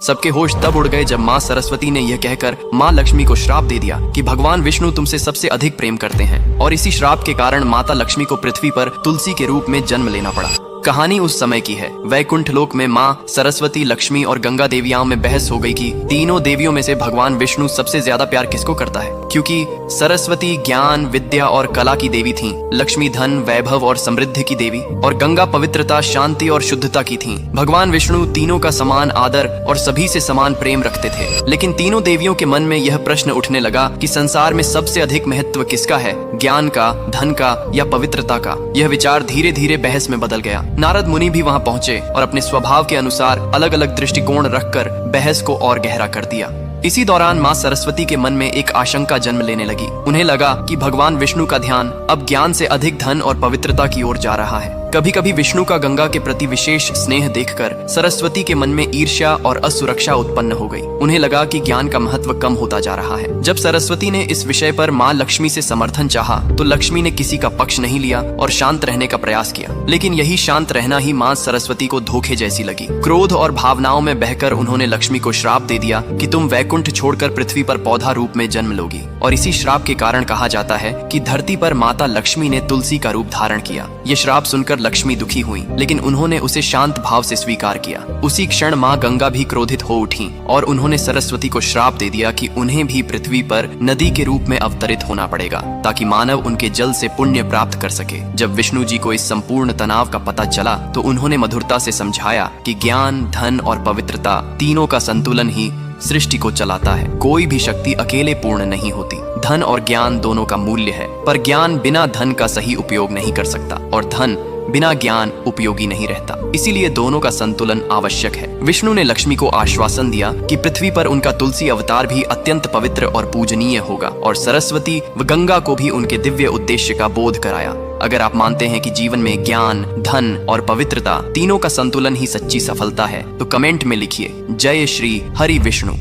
सबके होश तब उड़ गए जब माँ सरस्वती ने यह कहकर माँ लक्ष्मी को श्राप दे दिया कि भगवान विष्णु तुमसे सबसे अधिक प्रेम करते हैं, और इसी श्राप के कारण माता लक्ष्मी को पृथ्वी पर तुलसी के रूप में जन्म लेना पड़ा। कहानी उस समय की है। वैकुंठ लोक में माँ सरस्वती, लक्ष्मी और गंगा देवियाओं में बहस हो गई कि तीनों देवियों में से भगवान विष्णु सबसे ज्यादा प्यार किसको करता है। क्योंकि सरस्वती ज्ञान, विद्या और कला की देवी थीं, लक्ष्मी धन, वैभव और समृद्धि की देवी, और गंगा पवित्रता, शांति और शुद्धता की थीं। भगवान विष्णु तीनों का समान आदर और सभी से समान प्रेम रखते थे। लेकिन तीनों देवियों के मन में यह प्रश्न उठने लगा कि संसार में सबसे अधिक महत्व किसका है, ज्ञान का, धन का या पवित्रता का। यह विचार धीरे धीरे बहस में बदल गया। नारद मुनि भी वहां पहुंचे और अपने स्वभाव के अनुसार अलग अलग दृष्टिकोण रखकर बहस को और गहरा कर दिया। इसी दौरान माँ सरस्वती के मन में एक आशंका जन्म लेने लगी। उन्हें लगा कि भगवान विष्णु का ध्यान अब ज्ञान से अधिक धन और पवित्रता की ओर जा रहा है। कभी कभी विष्णु का गंगा के प्रति विशेष स्नेह देखकर सरस्वती के मन में ईर्ष्या और असुरक्षा उत्पन्न हो गई। उन्हें लगा कि ज्ञान का महत्व कम होता जा रहा है। जब सरस्वती ने इस विषय पर माँ लक्ष्मी से समर्थन चाहा तो लक्ष्मी ने किसी का पक्ष नहीं लिया और शांत रहने का प्रयास किया। लेकिन यही शांत रहना ही माँ सरस्वती को धोखे जैसी लगी। क्रोध और भावनाओं में बहकर उन्होंने लक्ष्मी को श्राप दे दिया कि तुम वैकुंठ छोड़कर पृथ्वी पर पौधा रूप में जन्म लोगी। और इसी श्राप के कारण कहा जाता है कि धरती पर माता लक्ष्मी ने तुलसी का रूप धारण किया। ये श्राप सुनकर लक्ष्मी दुखी हुई, लेकिन उन्होंने उसे शांत भाव से स्वीकार किया। उसी क्षण माँ गंगा भी क्रोधित हो उठी और उन्होंने सरस्वती को श्राप दे दिया कि उन्हें भी पृथ्वी पर नदी के रूप में अवतरित होना पड़ेगा, ताकि मानव उनके जल से पुण्य प्राप्त कर सके। जब विष्णु जी को इस संपूर्ण तनाव का पता चला तो उन्होंने मधुरता से समझाया कि ज्ञान, धन और पवित्रता तीनों का संतुलन ही सृष्टि को चलाता है। कोई भी शक्ति अकेले पूर्ण नहीं होती। धन और ज्ञान दोनों का मूल्य है, पर ज्ञान बिना धन का सही उपयोग नहीं कर सकता और धन बिना ज्ञान उपयोगी नहीं रहता। इसीलिए दोनों का संतुलन आवश्यक है। विष्णु ने लक्ष्मी को आश्वासन दिया कि पृथ्वी पर उनका तुलसी अवतार भी अत्यंत पवित्र और पूजनीय होगा, और सरस्वती व गंगा को भी उनके दिव्य उद्देश्य का बोध कराया। अगर आप मानते हैं कि जीवन में ज्ञान, धन और पवित्रता तीनों का संतुलन ही सच्ची सफलता है तो कमेंट में लिखिए जय श्री हरि विष्णु।